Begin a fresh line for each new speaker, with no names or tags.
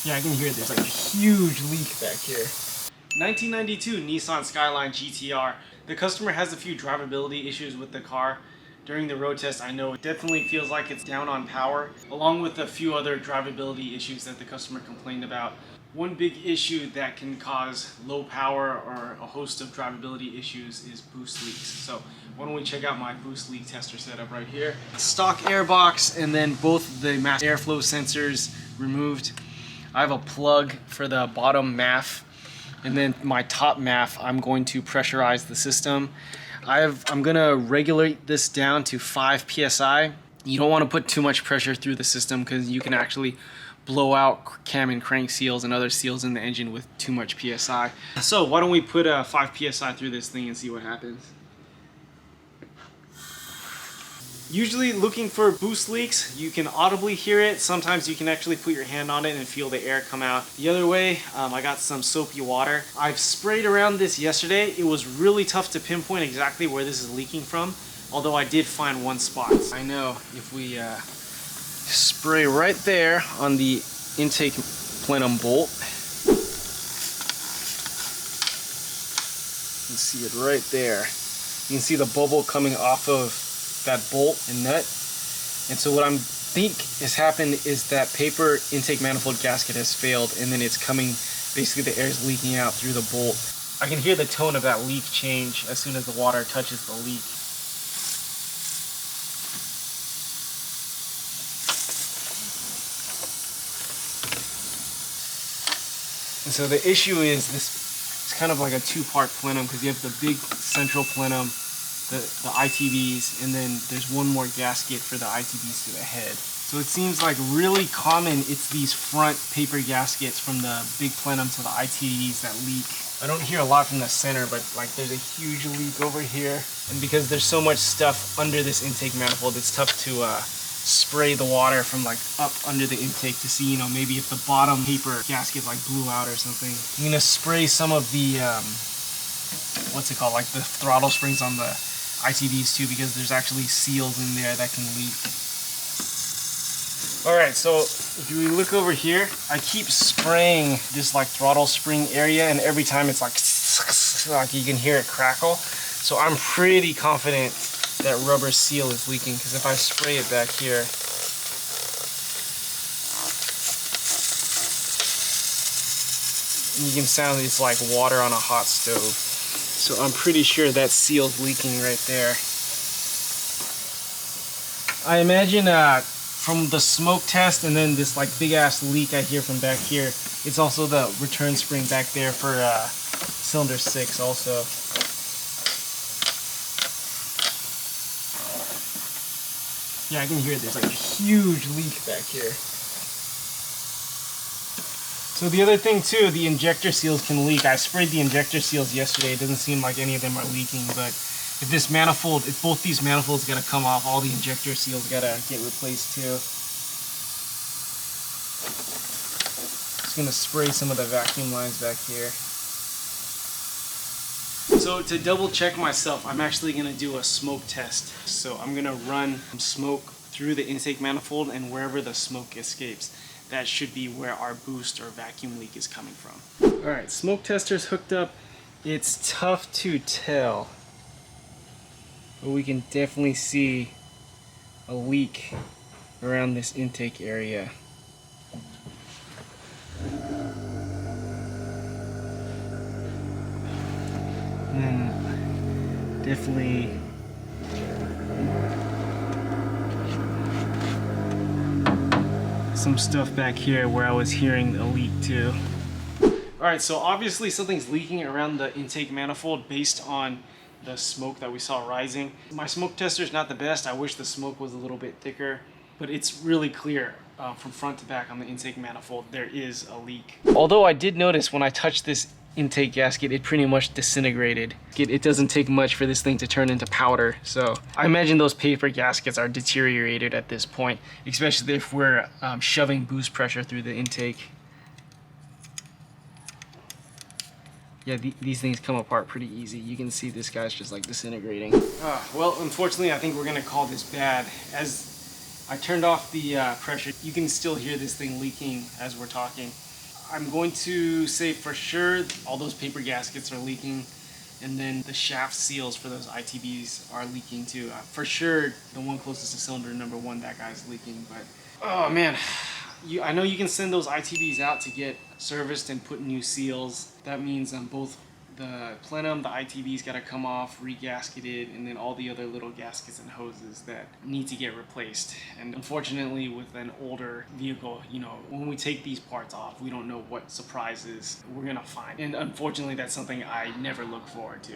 Yeah, I can hear there's like a huge leak back here. 1992 Nissan Skyline GTR. The customer has a few drivability issues with the car. During the road test, I know it definitely feels like it's down on power, along with a few other drivability issues that the customer complained about. One big issue that can cause low power or a host of drivability issues is boost leaks. So why don't we check out my boost leak tester setup right here. Stock air box, and then both the mass airflow sensors removed. I have a plug for the bottom MAF, and then my top MAF, I'm going to pressurize the system. I'm gonna regulate this down to 5 psi. You don't want to put too much pressure through the system because you can actually blow out cam and crank seals and other seals in the engine with too much psi. So why don't we put 5 psi through this thing and see what happens. Usually looking for boost leaks, you can audibly hear it. Sometimes you can actually put your hand on it and feel the air come out. The other way, I got some soapy water. I've sprayed around this yesterday. It was really tough to pinpoint exactly where this is leaking from, although I did find one spot. I know if we spray right there on the intake plenum bolt, you can see it right there. You can see the bubble coming off of that bolt and nut. And so what I think has happened is that paper intake manifold gasket has failed, and then it's coming, basically the air is leaking out through the bolt. I can hear the tone of that leak change as soon as the water touches the leak. And so the issue is this, it's kind of like a two-part plenum, because you have the big central plenum, the ITBs, and then there's one more gasket for the ITBs to the head. So it seems like really common, it's these front paper gaskets from the big plenum to the ITBs that leak. I don't hear a lot from the center, but like there's a huge leak over here. And because there's so much stuff under this intake manifold, it's tough to spray the water from like up under the intake to see, you know, maybe if the bottom paper gasket like blew out or something. I'm gonna spray some of the, what's it called, like the throttle springs on the ITBs too, because there's actually seals in there that can leak. Alright, so if you look over here, I keep spraying this like throttle spring area, and every time it's like you can hear it crackle. So I'm pretty confident that rubber seal is leaking, because if I spray it back here, you can sound it's like water on a hot stove. So I'm pretty sure that seal's leaking right there. I imagine from the smoke test and then this like big ass leak I hear from back here, it's also the return spring back there for cylinder 6 also. Yeah, I can hear there's like a huge leak back here. So the other thing too, the injector seals can leak. I sprayed the injector seals yesterday. It doesn't seem like any of them are leaking, but if this manifold, if both these manifolds gotta come off, all the injector seals gotta get replaced too. Just gonna spray some of the vacuum lines back here. So to double check myself, I'm actually gonna do a smoke test. So I'm gonna run smoke through the intake manifold, and wherever the smoke escapes, that should be where our boost or vacuum leak is coming from. Alright, smoke tester's hooked up. It's tough to tell, but we can definitely see a leak around this intake area. And definitely some stuff back here where I was hearing a leak too. Alright, so obviously something's leaking around the intake manifold based on the smoke that we saw rising. My smoke tester is not the best. I wish the smoke was a little bit thicker, but it's really clear from front to back on the intake manifold there is a leak. Although I did notice when I touched this intake gasket, it pretty much disintegrated. It doesn't take much for this thing to turn into powder, so I imagine those paper gaskets are deteriorated at this point, especially if we're shoving boost pressure through the intake. Yeah, these things come apart pretty easy. You can see this guy's just like disintegrating. Well, unfortunately, I think we're gonna call this bad. As I turned off the pressure, you can still hear this thing leaking as we're talking. I'm going to say for sure all those paper gaskets are leaking, and then the shaft seals for those ITBs are leaking too. For sure, the one closest to cylinder number 1, that guy's leaking. But oh man, I know you can send those ITBs out to get serviced and put new seals. That means both the plenum, the ITB's got to come off, re-gasketed, and then all the other little gaskets and hoses that need to get replaced. And unfortunately, with an older vehicle, you know, when we take these parts off, we don't know what surprises we're gonna find. And unfortunately, that's something I never look forward to.